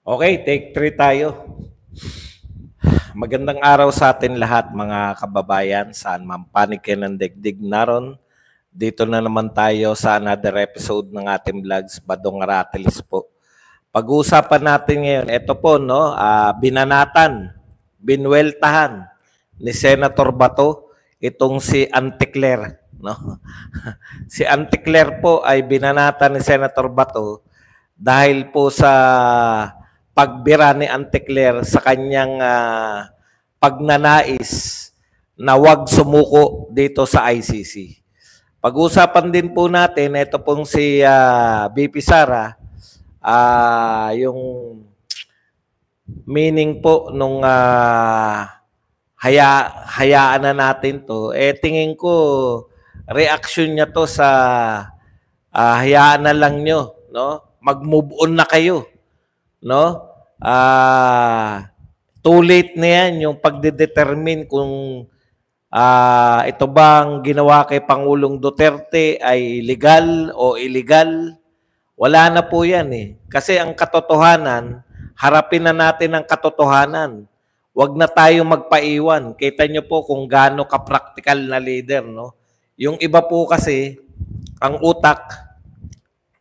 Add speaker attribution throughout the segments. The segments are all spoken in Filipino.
Speaker 1: Okay, take 3 tayo. Magandang araw sa atin lahat mga kababayan, saan man panig kayo ng digdig naron. Dito na naman tayo sa another episode ng ating vlogs, Badong Aratilis po. Pag-uusapan natin ngayon, ito po, no, binanatan, binweltahan ni Senator Bato, itong si Anticler. No? Si Anticler po ay binanatan ni Senator Bato dahil po sa pagbira ni Anticler sa kanyang pagnanais na wag sumuko dito sa ICC. Pag-usapan din po natin, ito pong si BP Sara, yung meaning po nung hayaan na natin to, tingin ko reaction niya to sa hayaan na lang nyo, no? Mag-move on na kayo, no? Too late na yan yung pagdedetermine kung ito bang ginawa kay Pangulong Duterte ay legal o illegal. Wala na po yan eh. Kasi ang katotohanan, harapin na natin ang katotohanan. Huwag na tayo magpaiwan. Kita nyo po kung gaano ka-practical na leader, no? Yung iba po kasi, ang utak,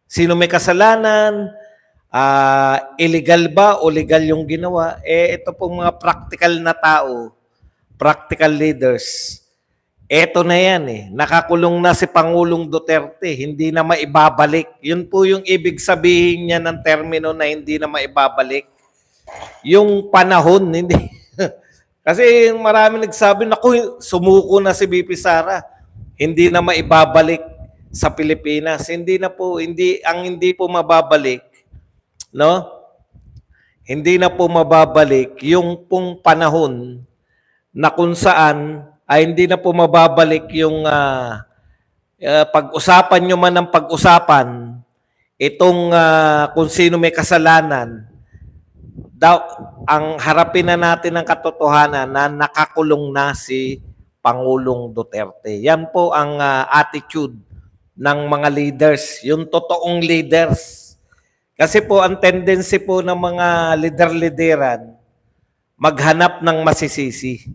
Speaker 1: sino may kasalanan, illegal ba o legal yung ginawa, ito pong mga practical na tao, practical leaders, eto na yan eh. Nakakulong na si Pangulong Duterte, hindi na maibabalik. Yun po yung ibig sabihin niya ng termino na hindi na maibabalik. Yung panahon, hindi. Kasi marami nagsabi, naku, sumuko na si BP Sara. Hindi na maibabalik sa Pilipinas. Hindi na po, hindi po mababalik, no? Hindi na po mababalik yung pong panahon na kung saan ay hindi na po mababalik yung pag-usapan nyo man ng pag-usapan, itong kung sino may kasalanan, ang harapin na natin ang katotohanan na nakakulong na si Pangulong Duterte. Yan po ang attitude ng mga leaders, yung totoong leaders. Kasi po ang tendency po ng mga lider-lideran, maghanap ng masisisi.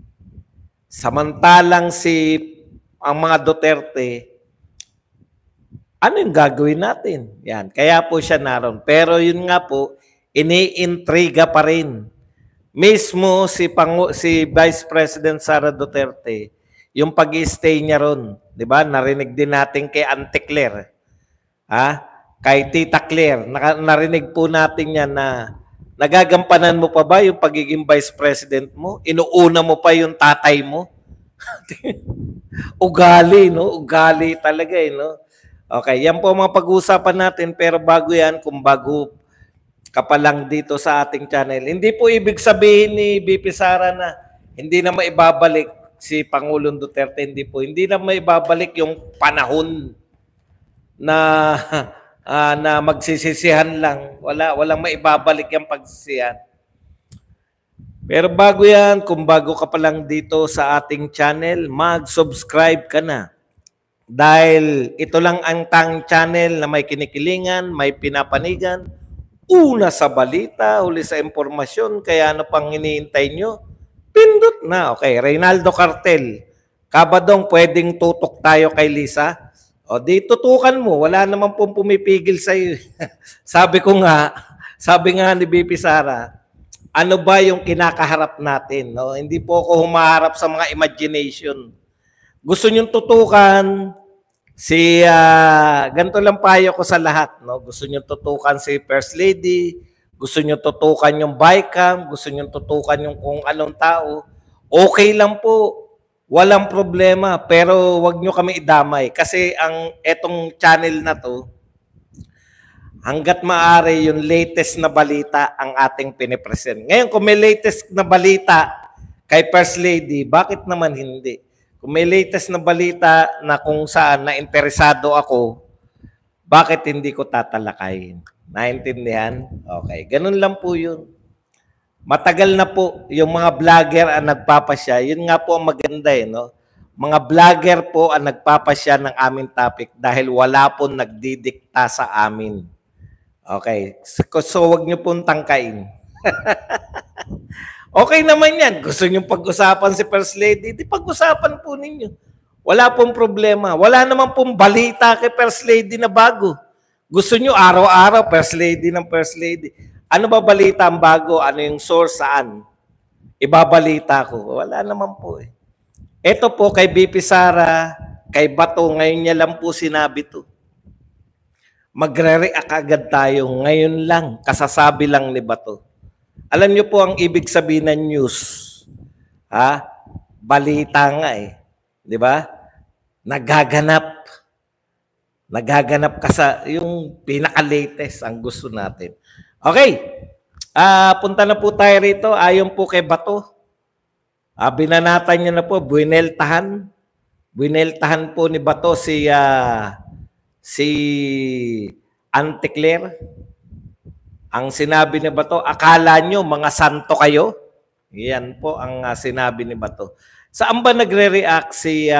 Speaker 1: Samantalang ang mga Duterte, ano yung gagawin natin? Yan. Kaya po siya naroon. Pero yun nga po, iniintriga pa rin. Mismo si Vice President Sara Duterte, yung pag-i-stay niya ron, di ba? Narinig din natin kay Anticler, kay Tita Claire, narinig po natin yan na nagagampanan mo pa ba yung pagiging Vice President mo? Inuuna mo pa yung tatay mo? Ugali, no? Ugali talaga, no? Okay, yan po mga pag-uusapan natin, pero bago yan, kung bago ka pa lang dito sa ating channel, hindi po ibig sabihin ni BP Sara na hindi na maibabalik si Pangulong Duterte, hindi po. Hindi na maibabalik yung panahon na na magsisisihan lang. Walang maibabalik yung pagsisihan. Pero bago yan, kung bago ka pa lang dito sa ating channel, mag-subscribe ka na. Dahil ito lang ang tang channel na may kinikilingan, may pinapanigan, una sa balita, huli sa impormasyon, kaya ano pang hinihintay nyo? Pindot na. Okay, Reynaldo Cartel. Kabadong, pwedeng tutok tayo kay Lisa? O di tutukan mo, wala naman pong pumipigil sa iyo. sabi nga ni BP Sara, ano ba yung kinakaharap natin? No? Hindi po ako humaharap sa mga imagination. Gusto nyong tutukan ganito lang payo ko sa lahat, no? Gusto nyong tutukan si First Lady, gusto nyong tutukan yung BICAM, gusto nyong tutukan yung kung anong tao, okay lang po. Walang problema, pero wag nyo kami idamay. Kasi etong channel na to, hanggat maaari yung latest na balita ang ating pinipresent. Ngayon, kung may latest na balita kay First Lady, bakit naman hindi? Kung may latest na balita na kung saan na interesado ako, bakit hindi ko tatalakayin? Naintindihan? Okay, ganun lang po yun. Matagal na po yung mga vlogger ang nagpapasya. Yun nga po ang maganda no? Mga vlogger po ang nagpapasya ng aming topic dahil wala po nagdidikta sa amin. Okay. So wag niyo pong tangkain. Okay naman yan. Gusto nyo pag-usapan si First Lady, di pag-usapan po ninyo. Wala pong problema. Wala naman pong balita kay First Lady na bago. Gusto nyo araw-araw, First Lady ng First Lady. Ano ba balita ang bago? Ano yung source saan? Ibabalita ko. Wala naman po eh. Ito po kay BP Sara, kay Bato, ngayon niya lang po sinabi to. Magre-react agad tayo. Ngayon lang, kasasabi lang ni Bato. Alam niyo po ang ibig sabihin ng news. Ha? Balita nga eh. Di ba? Nagaganap. Nagaganap ka sa yung pinaka-latest ang gusto natin. Okay. Punta na po tayo rito. Ayon po kay Bato. Binanatan niya na po. Buineltahan. Buineltahan po ni Bato si Auntie Claire. Ang sinabi ni Bato, akala nyo mga santo kayo? Yan po ang sinabi ni Bato. Saan ba nagre-react si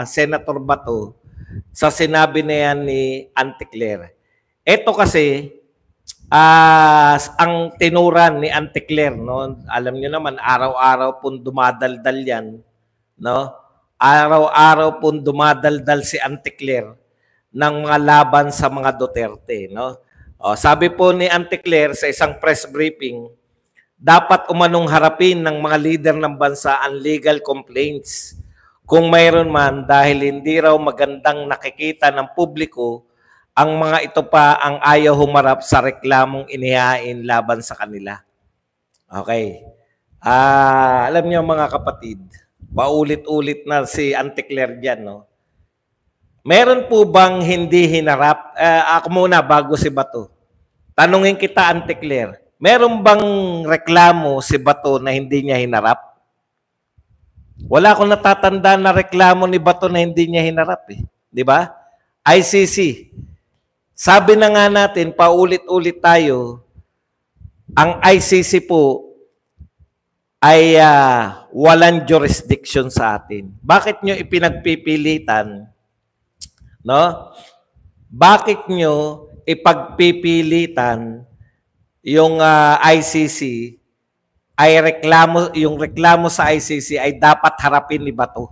Speaker 1: Senator Bato sa sinabi na yan ni Auntie Claire? Ito kasi, ang tinuran ni Auntie Claire, no? Alam nyo naman, araw-araw pong dumadaldal yan. No? Araw-araw pong dumadaldal si Auntie Claire ng mga laban sa mga Duterte. No? Sabi po ni Auntie Claire sa isang press briefing, dapat umanong harapin ng mga leader ng bansa ang legal complaints. Kung mayroon man, dahil hindi raw magandang nakikita ng publiko, ang mga ito pa ang ayaw humarap sa reklamong inihain laban sa kanila. Okay. Alam niyo mga kapatid, paulit-ulit na si Auntie Claire dyan, no? Meron po bang hindi hinarap? Ako muna bago si Bato. Tanungin kita, Auntie Claire, meron bang reklamo si Bato na hindi niya hinarap? Wala akong natatanda na reklamo ni Bato na hindi niya hinarap eh. Di ba? ICC. Sabi na nga natin, paulit-ulit tayo, ang ICC po ay walang jurisdiction sa atin. Bakit nyo ipinagpipilitan? No? Bakit nyo ipagpipilitan yung ICC ay yung reklamo sa ICC ay dapat harapin ni Bato?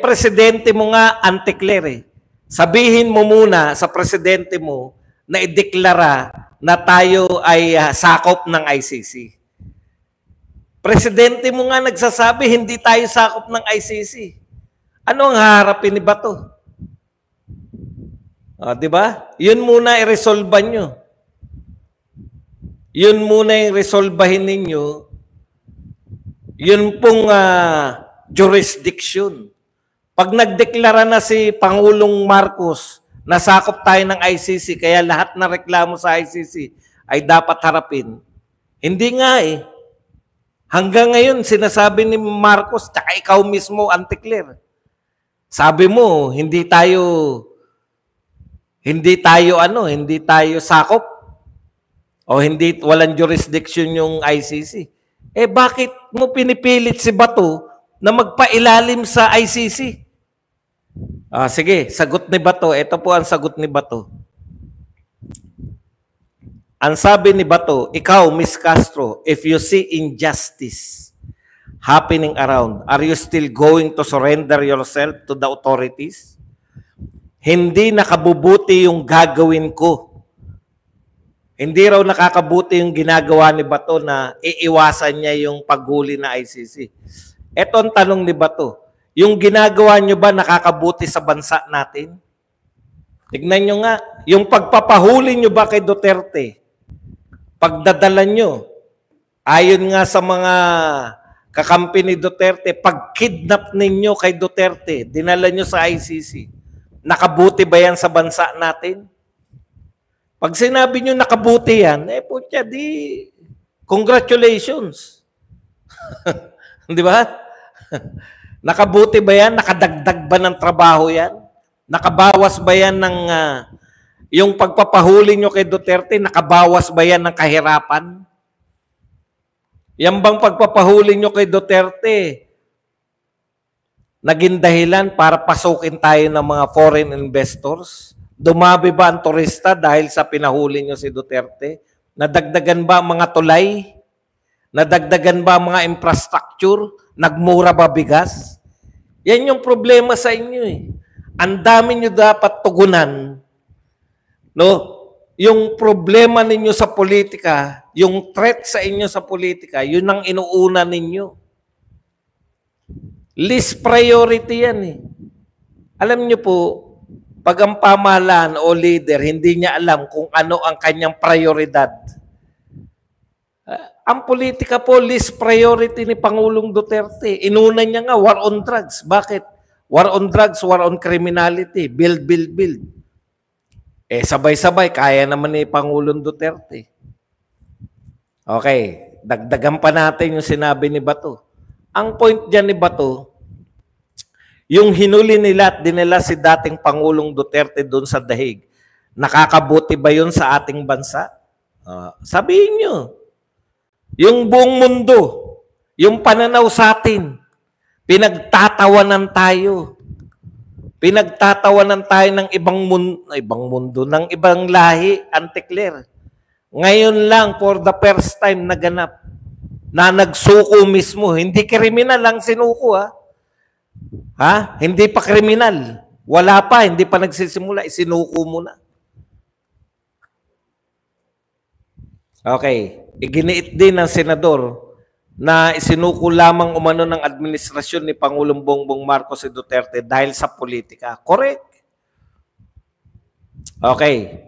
Speaker 1: Presidente mo nga, Auntie Claire eh. Sabihin mo muna sa presidente mo na ideklara na tayo ay sakop ng ICC. Presidente mo nga nagsasabi hindi tayo sakop ng ICC. Ano ang haharapin ni Bato? Di ba? Yun muna i-resolve nyo. Yun muna i-resolvehin ninyo. Yun pong jurisdiction. Pag nagdeklara na si Pangulong Marcos na sakop tayo ng ICC, kaya lahat na reklamo sa ICC ay dapat harapin. Hindi nga eh. Hanggang ngayon, sinasabi ni Marcos, tsaka ikaw mismo, Auntie Claire. Sabi mo, hindi tayo sakop o walang jurisdiction yung ICC. Bakit mo pinipilit si Bato na magpailalim sa ICC? Sige, sagot ni Bato. Ito po ang sagot ni Bato. Ang sabi ni Bato, ikaw, Miss Castro, if you see injustice happening around, are you still going to surrender yourself to the authorities? Hindi nakabubuti yung gagawin ko. Hindi raw nakakabuti yung ginagawa ni Bato na iiwasan niya yung paghuli na ICC. Ito ang tanong ni Bato. Yung ginagawa nyo ba nakakabuti sa bansa natin? Tignan nyo nga. Yung pagpapahuli nyo ba kay Duterte? Pagdadala nyo, ayon nga sa mga kakampi ni Duterte, pag-kidnap ninyo kay Duterte, dinala nyo sa ICC. Nakabuti ba yan sa bansa natin? Pag sinabi nyo nakabuti yan, putya di, congratulations. Di ba? Nakabuti ba yan? Nakadagdag ba ng trabaho yan? Nakabawas ba yan ng, yung pagpapahuli nyo kay Duterte, nakabawas ba yan ng kahirapan? Yan bang pagpapahuli nyo kay Duterte, naging dahilan para pasukin tayo ng mga foreign investors? Dumabi ba ang turista dahil sa pinahuli nyo si Duterte? Nadagdagan ba ang mga tulay? Nadagdagan ba ang mga infrastructure? Nagmura ba bigas? Yan yung problema sa inyo eh. Ang dami nyo dapat tugunan. No? Yung problema ninyo sa politika, yung threat sa inyo sa politika, yun ang inuuna ninyo. Least priority yan eh. Alam nyo po, pag ang pamahalaan o leader, hindi niya alam kung ano ang kanyang prioridad. Ang politika po, least priority ni Pangulong Duterte. Inuna niya nga, war on drugs. Bakit? War on drugs, war on criminality. Build, build, build. Eh, sabay-sabay, kaya naman ni Pangulong Duterte. Okay, dagdagan pa natin yung sinabi ni Bato. Ang point dyan ni Bato, yung hinuli nila at dinala si dating Pangulong Duterte doon sa dahig, nakakabuti ba yun sa ating bansa? Sabihin nyo, yung buong mundo, yung pananaw sa atin, pinagtatawanan tayo. Pinagtatawanan tayo ng ibang mundo, ng ibang lahi, Antikler. Ngayon lang, for the first time, naganap na nagsuko mismo. Hindi kriminal ang sinuko, ha? Ha? Hindi pa kriminal. Wala pa, hindi pa nagsisimula. Isinuko mo na. Okay. Iginiit din ng senador na isinuko lamang umano ng administrasyon ni Pangulong Bongbong Marcos si Duterte dahil sa politika. Correct. Okay.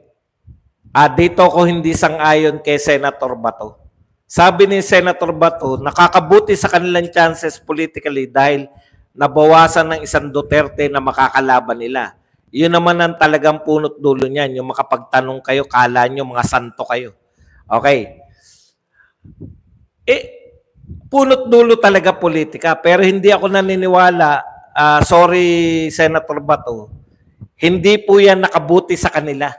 Speaker 1: Dito ko hindi sang-ayon kay Senator Bato. Sabi ni Senator Bato, nakakabuti sa kanilang chances politically dahil nabawasan ng isang Duterte na makakalaban nila. Yun naman ang talagang punot dulo niyan. Yung makapagtanong kayo, kala nyo mga santo kayo. Okay. Punot dulo talaga politika. Pero hindi ako naniniwala, sorry Senator Bato, hindi po yan nakabuti sa kanila.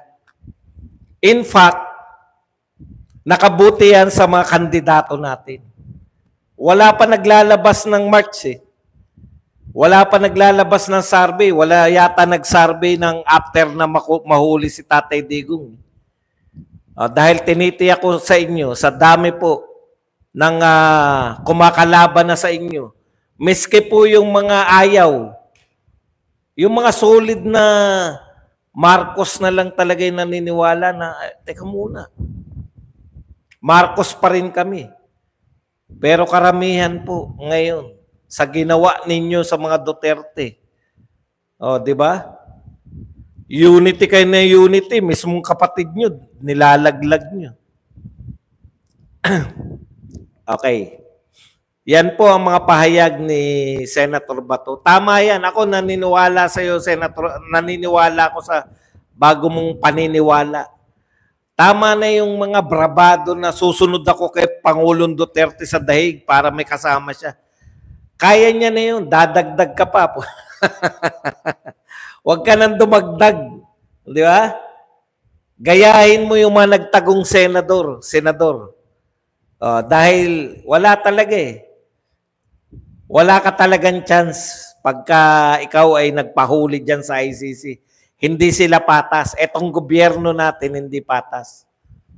Speaker 1: In fact, nakabuti yan sa mga kandidato natin. Wala pa naglalabas ng March eh. Wala pa naglalabas ng survey. Wala yata nag-survey ng after na mahuli si Tatay Digong. Dahil tinitiyak ko sa inyo, sa dami po ng kumakalaban na sa inyo, miski po yung mga ayaw, yung mga solid na Marcos na lang talaga yung naniniwala na, teka muna, Marcos pa rin kami. Pero karamihan po ngayon, sa ginawa ninyo sa mga Duterte, di ba? Unity kayo na unity, mismong kapatid nyo, nilalaglag nyo. Okay. Yan po ang mga pahayag ni Senator Bato. Tama yan. Ako naniniwala sa iyo, Senator. Naniniwala ako sa bago mong paniniwala. Tama na yung mga brabado na susunod ako kay Pangulong Duterte sa dahig para may kasama siya. Kaya niya na yun. Dadagdag ka pa. Huwag ka nang dumagdag. Di ba? Gayahin mo yung mga nagtagong senador. Dahil wala talaga eh. Wala ka talagang chance pagka ikaw ay nagpahuli dyan sa ICC. Hindi sila patas. Etong gobyerno natin hindi patas.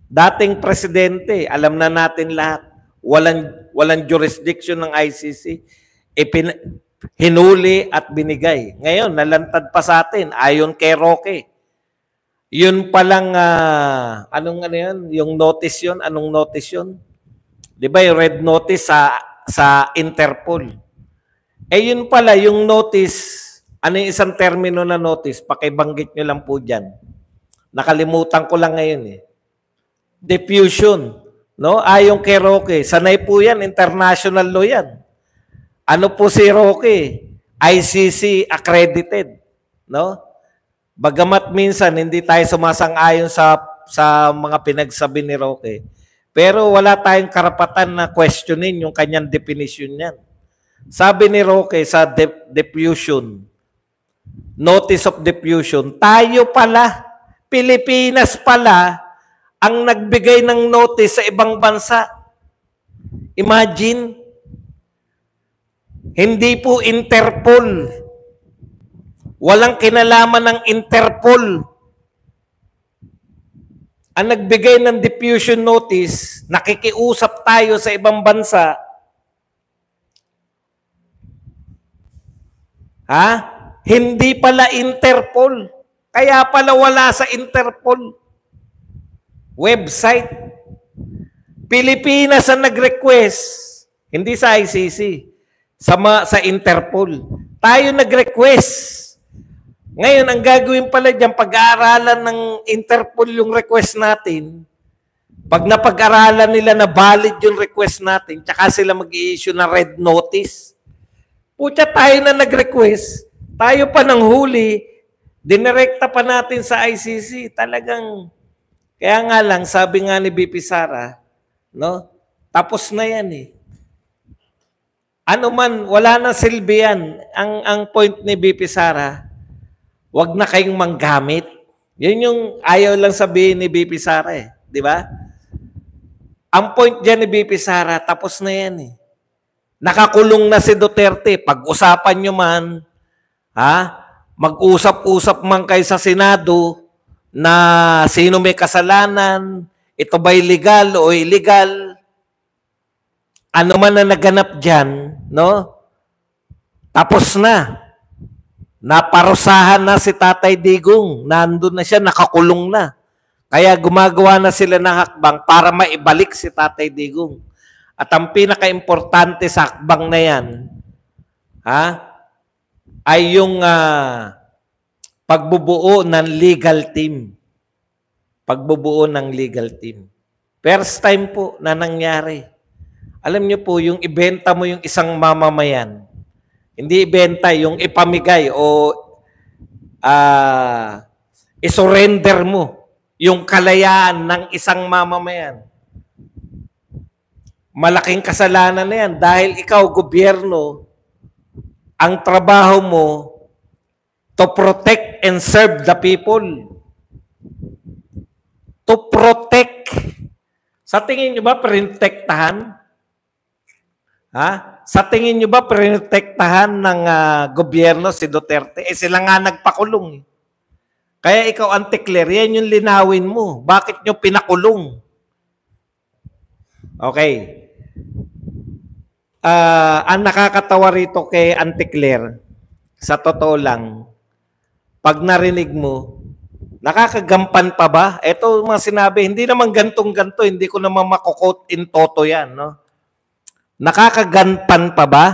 Speaker 1: Dating presidente, alam na natin lahat, walang jurisdiction ng ICC. Hinuli at binigay. Ngayon, nalantad pa sa atin, ayon kay Roque. Yun palang, yung notice yun? Anong notice yun? Di ba yung red notice sa Interpol? Yun pala, yung notice, ano yung isang termino na notice? Pakibanggit nyo lang po dyan. Nakalimutan ko lang ngayon eh. Diffusion. No? Ayon kay Roque. Sanay po yan, international law yan. Ano po si Roque? ICC accredited. No? Bagamat minsan hindi tayo sumasang-ayon sa mga pinagsabi ni Roque. Pero wala tayong karapatan na questionin yung kanyang definition niyan. Sabi ni Roque sa diffusion, notice of diffusion, tayo pala, Pilipinas pala, ang nagbigay ng notice sa ibang bansa. Imagine, hindi po Interpol. Walang kinalaman ng Interpol. ang nagbigay ng diffusion notice, nakikiusap tayo sa ibang bansa, hindi pala Interpol. Kaya pala wala sa Interpol website. Pilipinas ang nag-request, hindi sa ICC, sa Interpol. Tayo nag-request. Ngayon, ang gagawin pala dyan, pag-aaralan ng Interpol yung request natin, pag napag-aralan nila na valid yung request natin, tsaka sila mag-i-issue ng red notice. Pucha, tayo na nag-request, tayo pa ng huli, dinirekta pa natin sa ICC. Talagang, kaya nga lang, sabi nga ni BP Sara, no? Tapos na yan eh. Ano man, wala na silbi yan. Ang point ni BP Sara, wag na kayong manggamit. Yun yung ayaw lang sabihin ni BP Sara eh. Di ba? Ang point dyan ni BP Sara, tapos na yan eh. Nakakulong na si Duterte. Pag-usapan nyo man, mag-usap-usap man kayo sa Senado na sino may kasalanan, ito ba'y legal o illegal, ano man na naganap dyan, no? Tapos na. Naparusahan na si Tatay Digong. Nandun na siya, nakakulong na. Kaya gumagawa na sila ng hakbang para maibalik si Tatay Digong. At ang pinaka-importante sa hakbang na yan, ay yung pagbubuo ng legal team. Pagbubuo ng legal team. First time po na nangyari. Alam niyo po, yung ibenta mo yung isang mamamayan, hindi ibenta, yung ipamigay o isurrender mo yung kalayaan ng isang mamamayan. Malaking kasalanan na yan dahil ikaw, gobyerno, ang trabaho mo to protect and serve the people. To protect. Sa tingin nyo ba, protektahan? Sa tingin nyo ba protektahan ng gobyerno si Duterte? Sila nga nagpakulong. Kaya ikaw, anti-clear, yan yung linawin mo. Bakit nyo pinakulong? Okay. Ang nakakatawa rito kay anti-clear, sa totoo lang, pag narinig mo, nakakagampan pa ba? Ito mga sinabi, hindi naman gantong-ganto, hindi ko naman makukot in toto yan, no? Nakakaganpan pa ba?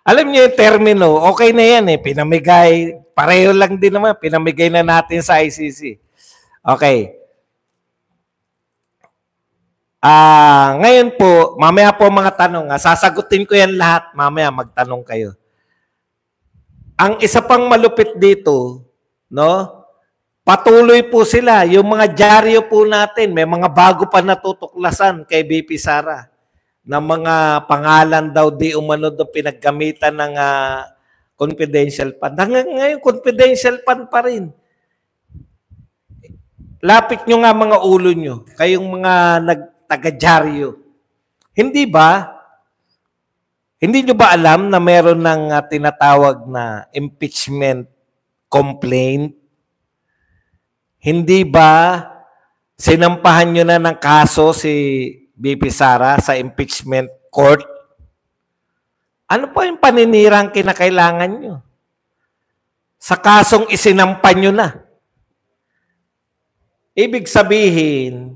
Speaker 1: Alam niyo yung termino, okay na yan eh, pinamigay, pareho lang din naman, pinamigay na natin sa ICC. Okay. Ngayon po, mamaya po mga tanong, sasagutin ko yan lahat, mamaya magtanong kayo. Ang isa pang malupit dito, no? Patuloy po sila. Yung mga dyaryo po natin, may mga bago pa natutuklasan kay BP Sara na mga pangalan daw di umano doon pinaggamitan ng confidential fund. Hanggang ngayon, confidential fund pa rin. Lapit nyo nga mga ulo nyo, kayong mga taga-dyaryo. Hindi ba? Hindi nyo ba alam na meron ng tinatawag na impeachment complaint? Hindi ba sinampahan nyo na ng kaso si BP Sara sa impeachment court? Ano po yung paninirang kinakailangan nyo? Sa kasong isinampan nyo na. Ibig sabihin,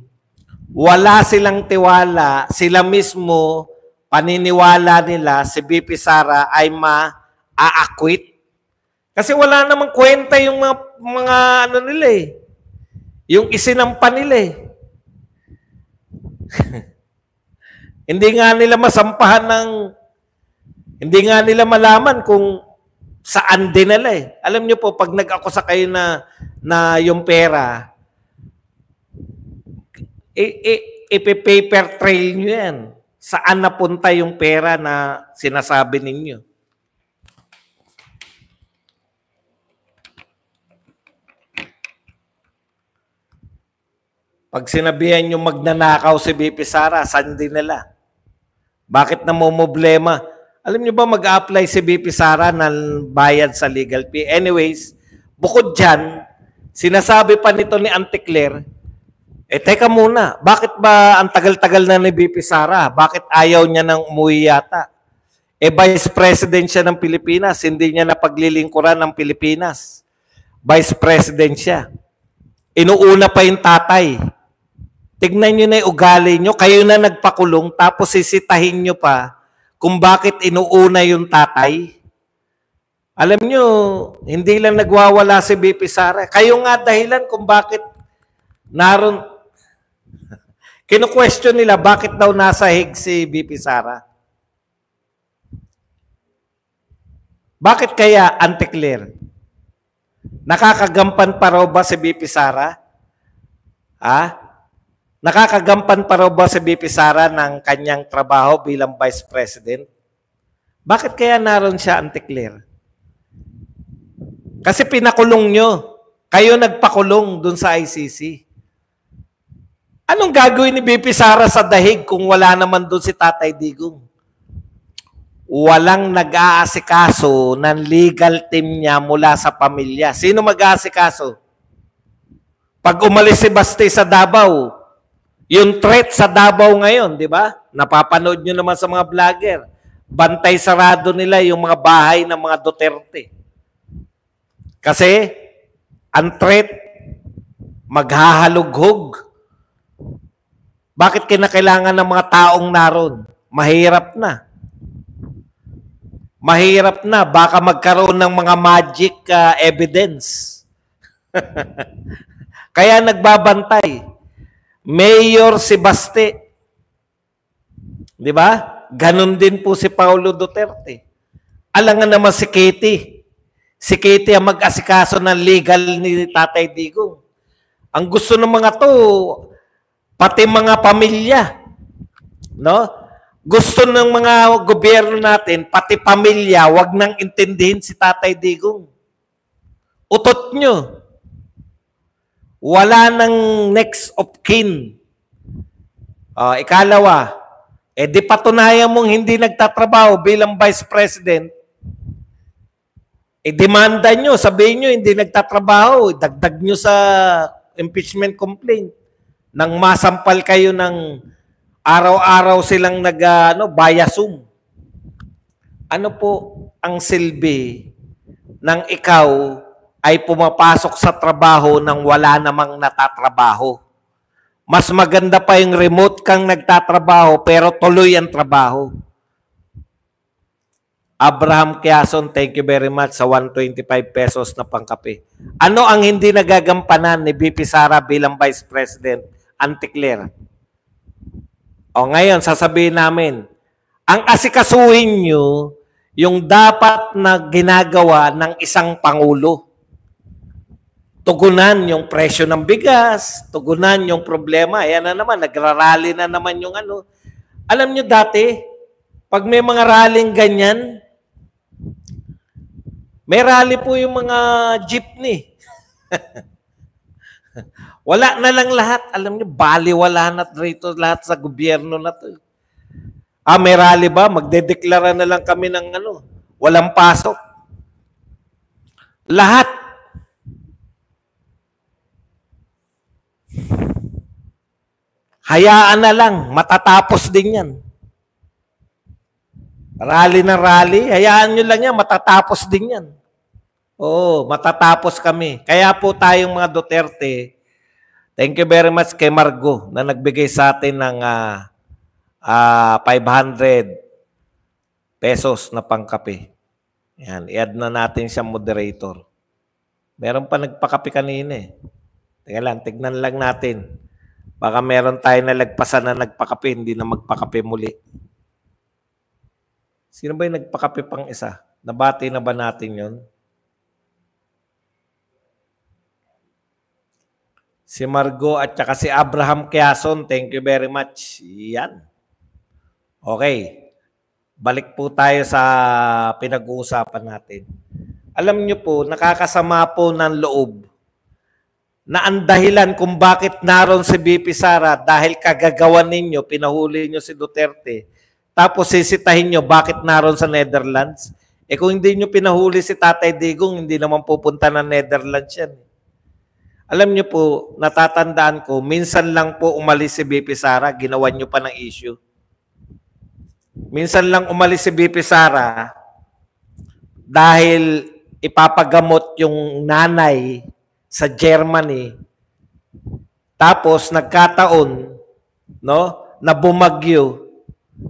Speaker 1: wala silang tiwala, sila mismo, paniniwala nila si BP Sara ay ma-acquit. Kasi wala namang kwenta yung mga ano nila eh. Yung isinampan nila eh. Hindi nga nila masampahan ng, hindi nga nila malaman kung saan dinala eh. Alam niyo po, pag nag-akusa kayo na yung pera, ipi-paper trail nyo yan. Saan napunta yung pera na sinasabi ninyo? Pag sinabihan nyo magnanakaw si BP Sara, saan din nila? Bakit namumblema? Alam niyo ba mag-a-apply si BP Sara ng bayad sa legal fee? Anyways, bukod dyan, sinasabi pa nito ni Auntie Claire, teka muna, bakit ba ang tagal-tagal na ni BP Sara? Bakit ayaw niya nang umuwi yata? Vice President siya ng Pilipinas, hindi niya napaglilingkuran ng Pilipinas. Vice President siya. Inuuna pa yung tatay. Tignan nyo na yung ugali nyo, kayo na nagpakulong, tapos sisitahin nyo pa kung bakit inuuna yung tatay. Alam nyo, hindi lang nagwawala si BP Sara. Kayo nga dahilan kung bakit naroon. Kino-question nila, bakit daw nasa hig si BP Sara? Bakit kaya, Auntie Claire? Nakakagampan pa raw ba si BP Sara? Nakakagampan pa raw ba si BP Sara ng kanyang trabaho bilang Vice President? Bakit kaya naroon siya, Auntie Claire? Kasi pinakulong nyo. Kayo nagpakulong dun sa ICC. Anong gagawin ni BP Sara sa dahig kung wala naman dun si Tatay Digong? Walang nag-aasikaso ng legal team niya mula sa pamilya. Sino mag-aasikaso? Pag umalis si Basti sa Davao, yung threat sa Davao ngayon, di ba? Napapanood nyo naman sa mga vlogger. Bantay sarado nila yung mga bahay ng mga Duterte. Kasi, ang threat, maghahalughog. Bakit kinakailangan ng mga taong naroon? Mahirap na. Mahirap na. Baka magkaroon ng mga magic evidence. Kaya nagbabantay. Mayor si Basti. Di ba? Ganon din po si Paulo Duterte. Alangan naman si Katie. Si Katie ang mag-asikaso ng legal ni Tatay Digong. Ang gusto ng mga to, pati mga pamilya, no? Gusto ng mga gobyerno natin, pati pamilya, wag nang intindihin si Tatay Digong. Utot nyo. Wala nang next of kin. Ikalawa, di patunayan mong hindi nagtatrabaho bilang Vice President, demanda nyo, sabihin nyo hindi nagtatrabaho, dagdag nyo sa impeachment complaint. Nang masampal kayo ng araw-araw silang bayasum. Ano po ang silbi ng ikaw ay pumapasok sa trabaho nang wala namang natatrabaho? Mas maganda pa yung remote kang nagtatrabaho pero tuloy ang trabaho. Abraham Quezon, thank you very much sa 125 pesos na pangkape. Ano ang hindi nagagampanan ni BP Sara bilang Vice President, Auntie Claire? O ngayon, sasabihin namin, ang asikasuhin nyo yung dapat na ginagawa ng isang Pangulo. Tugunan yung presyo ng bigas, tugunan yung problema. Ayan na naman, nagrarally na naman yung ano. Alam nyo dati, pag may mga rallying ganyan, may rally po yung mga jeepney. Wala na lang lahat. Alam niyo, baliwala na rito lahat sa gobyerno na to. May rally ba? Magdedeklara na lang kami ng walang pasok. Lahat. Hayaan na lang. Matatapos din yan. Rally na rally. Hayaan nyo lang yan. Matatapos din yan. Oo, matatapos kami. Kaya po tayong mga Duterte, thank you very much kay Margo na nagbigay sa atin ng 500 pesos na pangkape. Yan, i-add na natin siyang moderator. Meron pa nagpakape kanina eh. Teka lang, tignan lang natin. Baka meron tayo na lagpasan na nagpakape, hindi na magpakape muli. Sino ba yung nagpakape pang isa? Nabati na ba natin yun? Si Margo at saka si Abraham Quezon, thank you very much. Yan. Okay. Balik po tayo sa pinag-uusapan natin. Alam niyo po, nakakasama po ng loob na ang dahilan kung bakit naroon si BP Sara dahil kagagawan ninyo, pinahuli nyo si Duterte, Tapos sisitahin nyo bakit naroon sa Netherlands. Eh kung hindi nyo pinahuli si Tatay Digong, hindi naman pupunta ng Netherlands yan. Alam nyo po, natatandaan ko, minsan lang po umalis si BP Sara, ginawan nyo pa ng issue. Minsan lang umalis si BP Sara dahil ipapagamot yung nanay sa Germany. Tapos nagkataon, no, na bumagyo.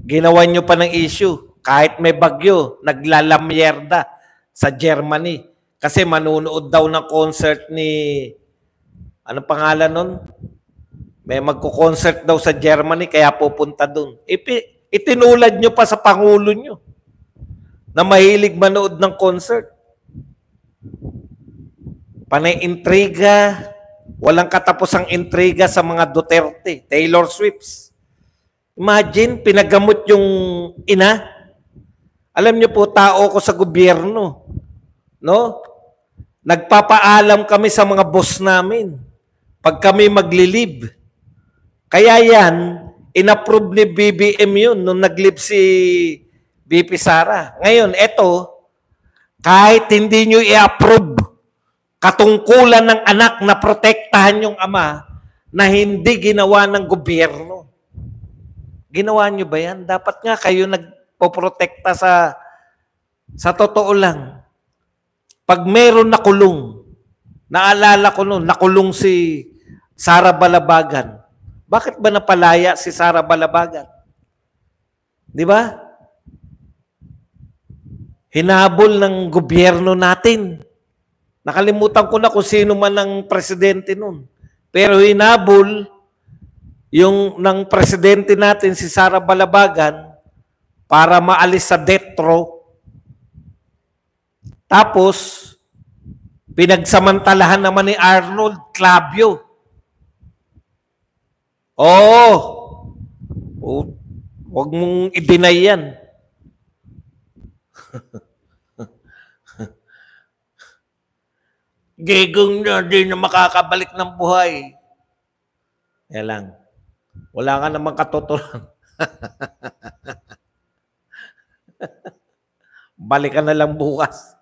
Speaker 1: Ginawan nyo pa ng issue. Kahit may bagyo, naglalamyerda sa Germany. Kasi manunood daw ng concert ni, anong pangalan nun? May magko-concert daw sa Germany, kaya pupunta dun. Itinulad nyo pa sa Pangulo nyo na mahilig manood ng concert. Panay intriga, walang katapusang intriga sa mga Duterte, Taylor Swift. Imagine, pinagamot yung ina. Alam niyo po, tao ko sa gobyerno. No? Nagpapaalam kami sa mga boss namin pag kami maglilib. Kaya yan, inapprove ni BBM yun nung naglib si BP Sara. Ngayon, eto, kahit hindi nyo i-approve katungkulan ng anak na protektahan yung ama na hindi ginawa ng gobyerno. Ginawa nyo ba yan? Dapat nga kayo nagpoprotekta sa totoo lang. Pag meron nakulong, naalala ko noon, nakulong si Sara Balabagan. Bakit ba napalaya si Sara Balabagan? Di ba? Hinabol ng gobyerno natin. Nakalimutan ko na kung sino man ang presidente nun. Pero hinabol yung ng presidente natin, si Sara Balabagan, para maalis sa death row. Tapos, pinagsamantalahan naman ni Arnold Clavio. Oh, huwag mong i-deny yan. Gigong na, di na makakabalik ng buhay. Yan lang. Wala ka namang katotohanan. Balik ka na lang bukas.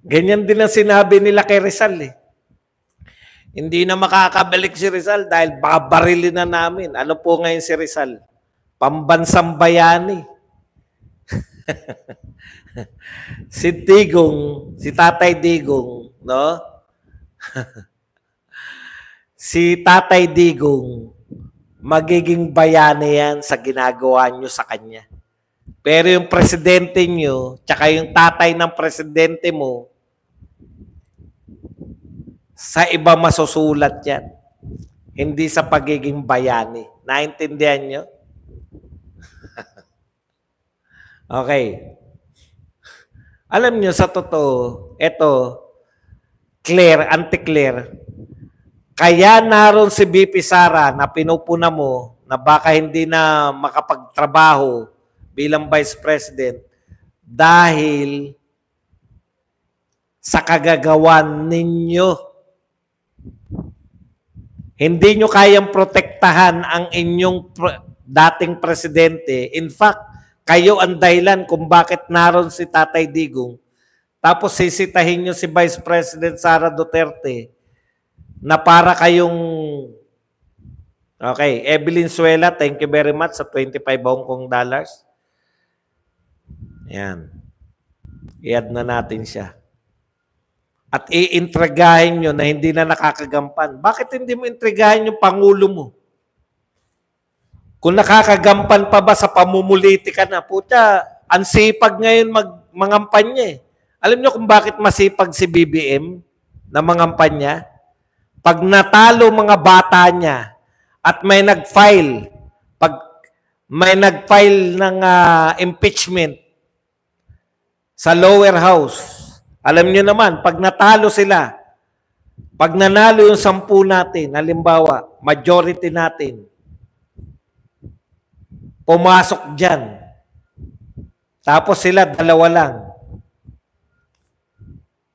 Speaker 1: Ganyan din ang sinabi nila kay Rizal eh. Hindi na makakabalik si Rizal dahil baka barilin na namin. Ano po ngayon si Rizal? Pambansang bayani. Si Digong, si Tatay Digong, no? Si Tatay Digong, magiging bayani yan sa ginagawa nyo sa kanya. Pero yung presidente nyo, tsaka yung tatay ng presidente mo, sa iba masusulat yan. Hindi sa pagiging bayani. Naintindihan nyo? Okay. Alam nyo, sa totoo, eto, Claire, Auntie Claire, kaya naroon si BP Sara na pinupuna mo na baka hindi na makapagtrabaho bilang Vice President dahil sa kagagawan ninyo. Hindi nyo kayang protektahan ang inyong dating presidente. In fact, kayo ang dahilan kung bakit naroon si Tatay Digong. Tapos sisitahin nyo si Vice President Sara Duterte na para kayong... Okay, Evelyn Suela, thank you very much sa 25 Hong Kong dollars. Yan. I-add na natin siya. At iintrigahin nyo na hindi na nakakagampan. Bakit hindi mo intrigahin yung Pangulo mo? Kung nakakagampan pa ba sa pamumulitika na, puta, ang sipag ngayon mangampanya eh. Alam nyo kung bakit masipag si BBM na mangampanya? Pag natalo mga bata niya at may nag-file, ng impeachment sa lower house, alam nyo naman, pag natalo sila, pag nanalo yung 10 natin, halimbawa, majority natin, pumasok dyan. Tapos sila, 2 lang.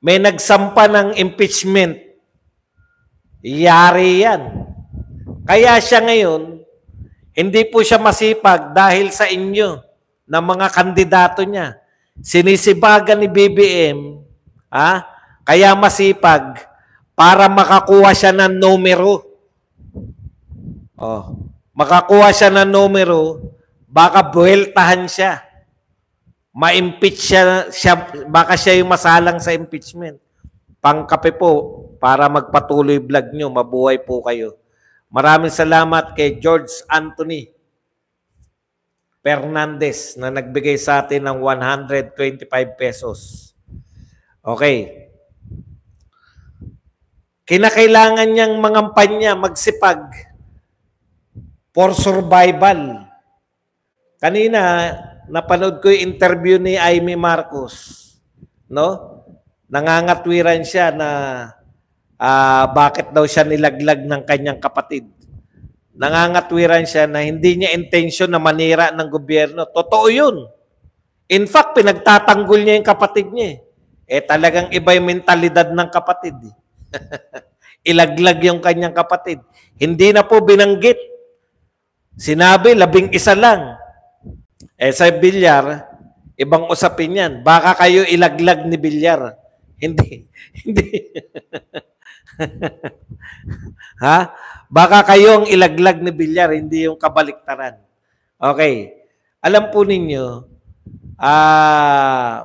Speaker 1: May nagsampa ng impeachment. Yari yan. Kaya siya ngayon, hindi po siya masipag dahil sa inyo na mga kandidato niya. Sinisibagan ni BBM, kaya masipag para makakuha siya ng numero. Makakuha siya ng numero, baka buweltahan siya. Ma-impeach siya, baka siya yung masalang sa impeachment. Pangkape po, para magpatuloy vlog nyo, mabuhay po kayo. Maraming salamat kay George Anthony Fernandez na nagbigay sa atin ng 125 pesos. Okay. Kinakailangan niyang mangampanya, magsipag for survival. Kanina, napanood ko yung interview ni Amy Marcos. No? Nangangatwiran siya na bakit daw siya nilaglag ng kanyang kapatid. Nangangatwiran siya na hindi niya intensyon na manira ng gobyerno. Totoo yun. In fact, pinagtatanggol niya yung kapatid niya. Talagang iba yung mentalidad ng kapatid. Ilaglag yung kanyang kapatid. Hindi na po binanggit. Sinabi, 11 lang. Sa Villar, ibang usapin yan. Baka kayo ilaglag ni Villar. Hindi. Baka kayo ang ilaglag ni Villar, hindi yung kabaliktaran. Okay. Alam po ninyo,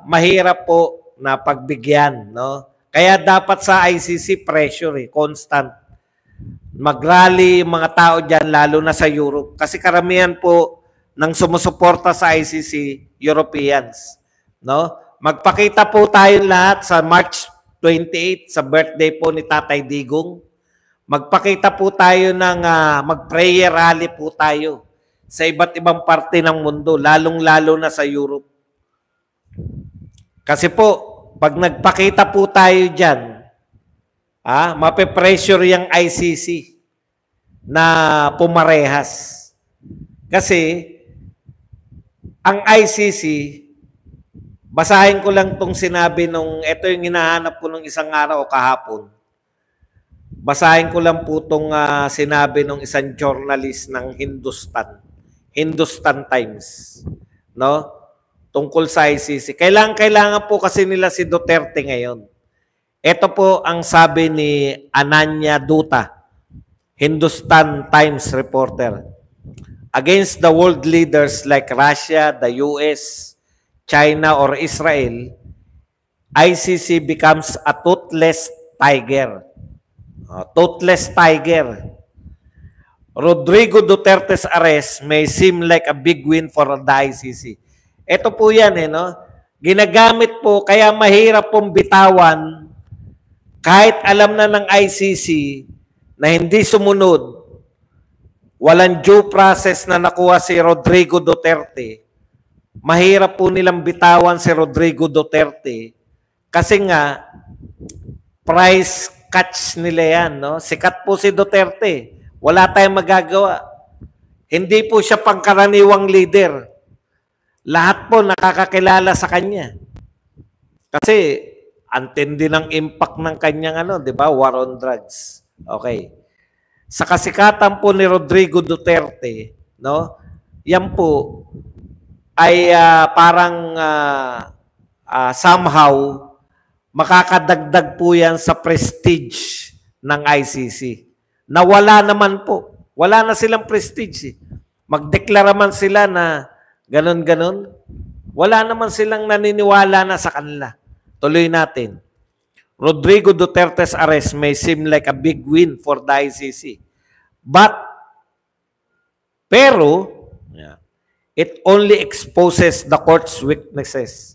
Speaker 1: mahirap po na pagbigyan, no? Kaya dapat sa ICC pressure, constant. Mag-rally yung mga tao dyan, lalo na sa Europe. Kasi karamihan po ng sumusuporta sa ICC, Europeans. No? Magpakita po tayo lahat sa March 28, sa birthday po ni Tatay Digong. Magpakita po tayo ng mag-prayer rally po tayo sa iba't ibang parte ng mundo, lalong-lalo na sa Europe. Kasi po, pag nagpakita po tayo dyan, mape-pressure yung ICC na pumarehas. Kasi, ang ICC, basahin ko lang itong sinabi nung, ito yung hinahanap ko nung isang araw o kahapon. Basahin ko lang po itong sinabi nung isang journalist ng Hindustan Times. No? Tungkol sa ICC. Kailangan po kasi nila si Duterte ngayon. Ito po ang sabi ni Ananya Dutta, Hindustan Times reporter. Against the world leaders like Russia, the US, China, or Israel, ICC becomes a toothless tiger. Toothless tiger. Rodrigo Duterte's arrest may seem like a big win for the ICC. Ito po yan, no? Ginagamit po, kaya mahirap pong bitawan kahit alam na ng ICC na hindi sumunod, walang due process na nakuha si Rodrigo Duterte, mahirap po nilang bitawan si Rodrigo Duterte kasi nga, price catch nila yan. No? Sikat po si Duterte. Wala tayong magagawa. Hindi po siya pangkaraniwang leader. Lahat po nakakakilala sa kanya. Kasi, antindi ng impact ng kanyang di ba? War on drugs. Okay. Sa kasikatan po ni Rodrigo Duterte, no? Yan po ay parang somehow makakadagdag po yan sa prestige ng ICC. Na wala naman po. Wala na silang prestige. Magdeklara man sila na ganon-ganon. Wala naman silang naniniwala na sa kanila. Tuloy natin. Rodrigo Duterte's arrest may seem like a big win for the ICC. Pero, it only exposes the court's weaknesses.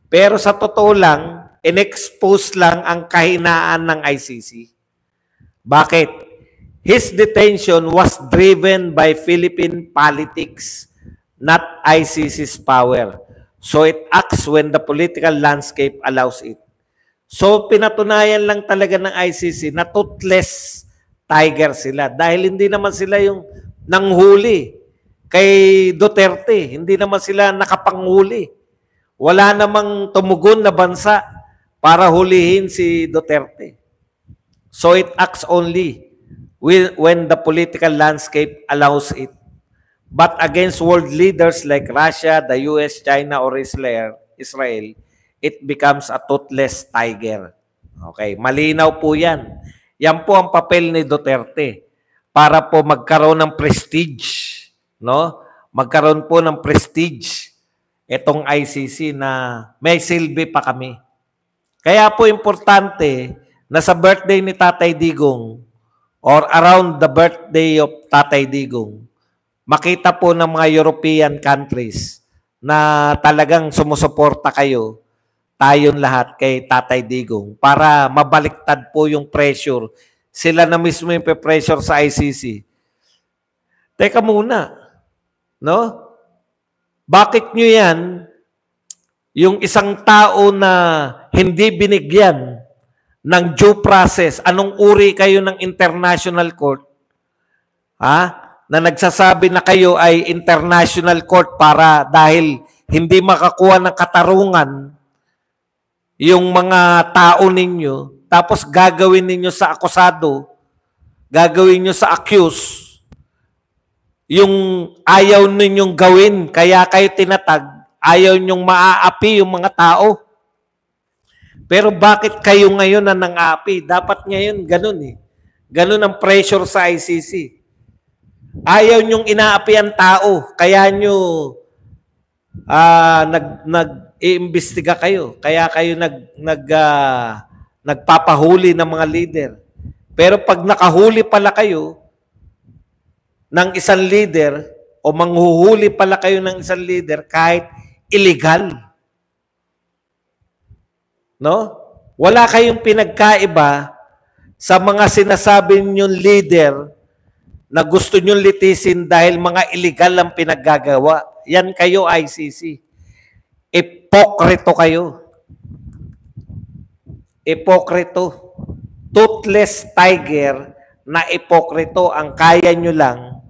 Speaker 1: Pero sa totoo lang, in-expose lang ang kahinaan ng ICC. Bakit? His detention was driven by Philippine politics, not ICC's power. So it acts when the political landscape allows it. So pinatunayan lang talaga ng ICC na toothless tiger sila dahil hindi naman sila yung nanghuli kay Duterte. Hindi naman sila nakapanghuli. Wala namang tumugon na bansa para hulihin si Duterte. So it acts only when the political landscape allows it. But against world leaders like Russia, the US, China, or Israel, it becomes a toothless tiger. Okay, malinaw po yan. Yan po ang papel ni Duterte para po magkaroon ng prestige, no? Magkaroon po ng prestige itong ICC na may silbi pa kami. Kaya po importante na sa birthday ni Tatay Digong or around the birthday of Tatay Digong, makita po ng mga European countries na talagang sumusuporta kayo, tayong lahat kay Tatay Digong para mabaliktad po yung pressure. Sila na mismo yung pressure sa ICC. Teka muna, no? Bakit nyo yan, yung isang tao na hindi binigyan ng due process, anong uri kayo ng international court, na nagsasabi na kayo ay international court para dahil hindi makakuha ng katarungan yung mga tao ninyo, tapos gagawin ninyo sa akusado, gagawin nyo sa accuse, yung ayaw ninyong gawin, kaya kayo tinatag, ayaw ninyong maaapi yung mga tao. Pero bakit kayo ngayon na nang-aapi? Dapat ngayon ganun eh. Ganun ang pressure sa ICC. Ayaw nyong inaapi ang tao, kaya nyo nag-iimbestiga kayo. Kaya kayo nagpapahuli ng mga leader. Pero pag nakahuli pala kayo ng isang leader o manghuhuli pala kayo ng isang leader kahit illegal, no? Wala kayong pinagkaiba sa mga sinasabi niyong leader na gusto niyong litisin dahil mga illegal ang pinaggagawa. Yan kayo, ICC. Ipokrito kayo. Ipokrito. Toothless tiger na ipokrito ang kaya nyo lang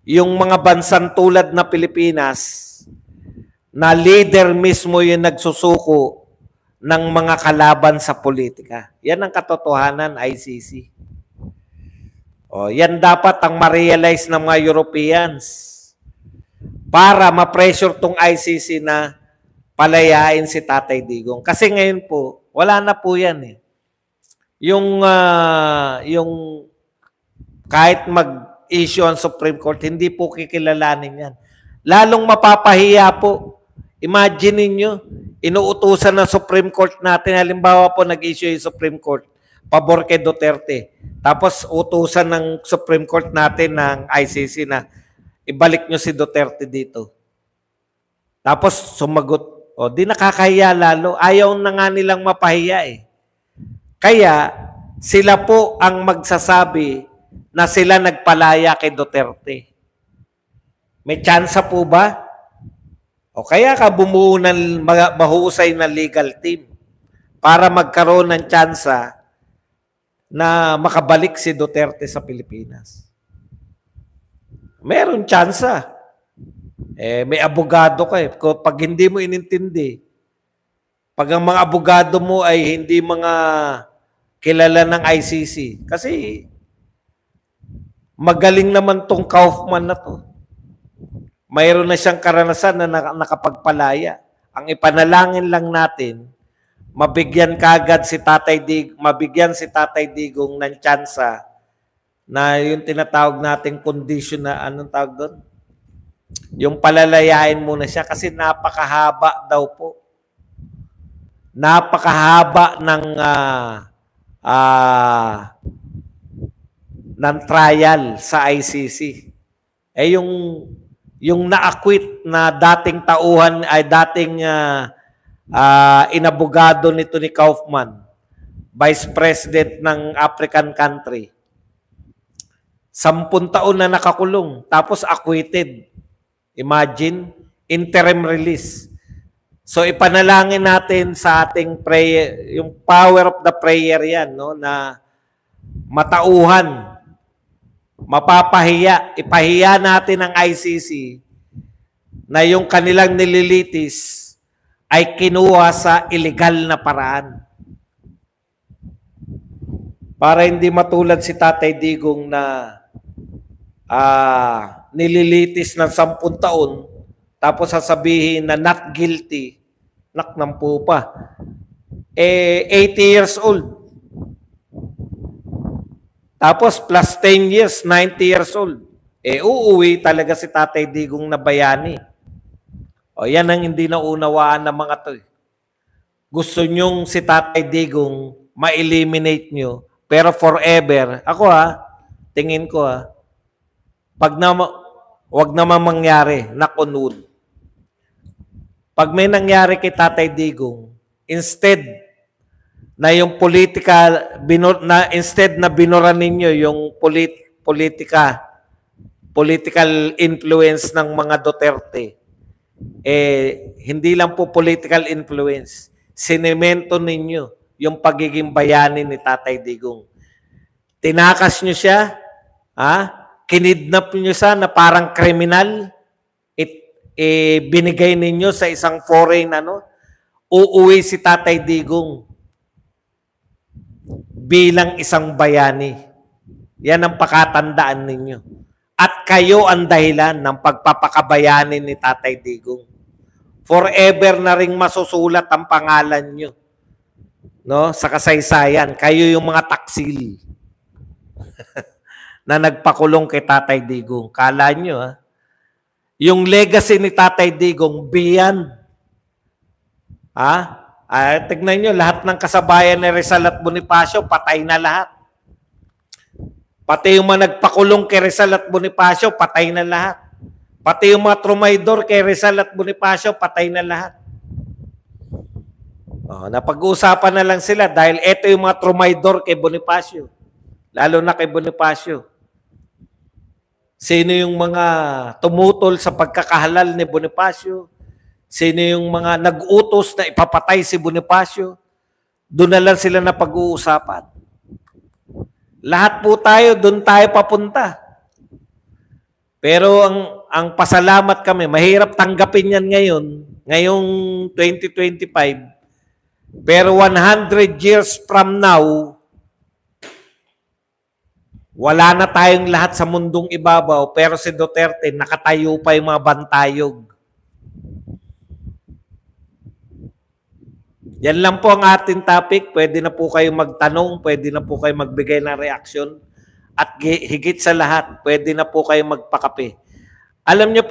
Speaker 1: yung mga bansang tulad na Pilipinas na leader mismo yung nagsusuko ng mga kalaban sa politika. Yan ang katotohanan, ICC. O, yan dapat ang ma-realize ng mga Europeans para ma-pressure tong ICC na palayain si Tatay Digong. Kasi ngayon po, wala na po yan eh. Yung kahit mag-issue ang Supreme Court, hindi po kikilalanin yan. Lalong mapapahiya po. Imagine niyo, inuutusan ng Supreme Court natin, halimbawa po nag-issue yung Supreme Court, pabor kay Duterte. Tapos utusan ng Supreme Court natin ng ICC na ibalik nyo si Duterte dito. Tapos sumagot, o di nakakahiya lalo. Ayaw na nga nilang mapahiya eh. Kaya sila po ang magsasabi na sila nagpalaya kay Duterte. May tsansa po ba? O kaya ka bumuo ng mahusay na legal team para magkaroon ng tsansa na makabalik si Duterte sa Pilipinas. Meron tsansa. May abogado ka eh. Pag hindi mo inintindi, pag ang mga abogado mo ay hindi mga kilala ng ICC, kasi magaling naman tong Kaufman na to. Mayroon na siyang karanasan na nakapagpalaya. Ang ipanalangin lang natin, mabigyan si Tatay Digong ng tsansa na yung tinatawag nating condition na, anong tawag doon? Yung palalayain muna siya kasi napakahaba daw po. Napakahaba ng trial sa ICC. Yung na-acquit na dating tauhan ay dating inabogado nito ni Kaufman, Vice President ng African country. 10 taon na nakakulong, tapos acquitted. Imagine, interim release. So ipanalangin natin sa ating prayer, yung power of the prayer yan, no, na matauhan, mapapahiya, ipahiya natin ang ICC na yung kanilang nililitis ay kinuha sa illegal na paraan. Para hindi matulad si Tatay Digong na nililitis ng 10 taon, tapos sasabihin na not guilty, naknampo pa. 80 years old. Tapos plus 10 years, 90 years old. Uuwi talaga si Tatay Digong na bayani. O yan ang hindi naunawaan ng mga to. Gusto nyong si Tatay Digong ma-eliminate nyo, pero forever, ako tingin ko wag naman mangyari, knock on wood. Pag may nangyari kay Tatay Digong, instead na yung instead na binura ninyo yung political influence ng mga Duterte, hindi lang po political influence, sinemento ninyo yung pagiging bayani ni Tatay Digong. Tinakas nyo siya, kinidnap nyo siya na parang kriminal, binigay ninyo sa isang foreign, uuwi si Tatay Digong bilang isang bayani. Yan ang pakatandaan ninyo. At kayo ang dahilan ng pagpapakabayani ni Tatay Digong. Forever na ring masusulat ang pangalan nyo, sa kasaysayan. Kayo yung mga taksil na nagpakulong kay Tatay Digong. Kala nyo, yung legacy ni Tatay Digong, beyond. Tignan nyo, lahat ng kasabayan ni Rizal at Bonifacio, patay na lahat. Pati yung mga nagpakulong kay Rizal at Bonifacio, patay na lahat. Pati yung mga trumaydor kay Rizal at Bonifacio, patay na lahat. Napag-uusapan na lang sila dahil ito yung mga trumaydor kay Bonifacio. Lalo na kay Bonifacio. Sino yung mga tumutol sa pagkakahalal ni Bonifacio? Sino yung mga nag-utos na ipapatay si Bonifacio? Doon na lang sila na pag-uusapan. Lahat po tayo, doon tayo papunta. Pero ang pasalamat kami, mahirap tanggapin yan ngayong 2025. Pero 100 years from now, wala na tayong lahat sa mundong ibabaw, pero si Duterte, nakatayo pa yung mga bantayog. Yan lang po ang ating topic. Pwede na po kayo magtanong, pwede na po kayo magbigay ng reaksyon. At higit sa lahat, pwede na po kayo magpakape. Alam niyo po,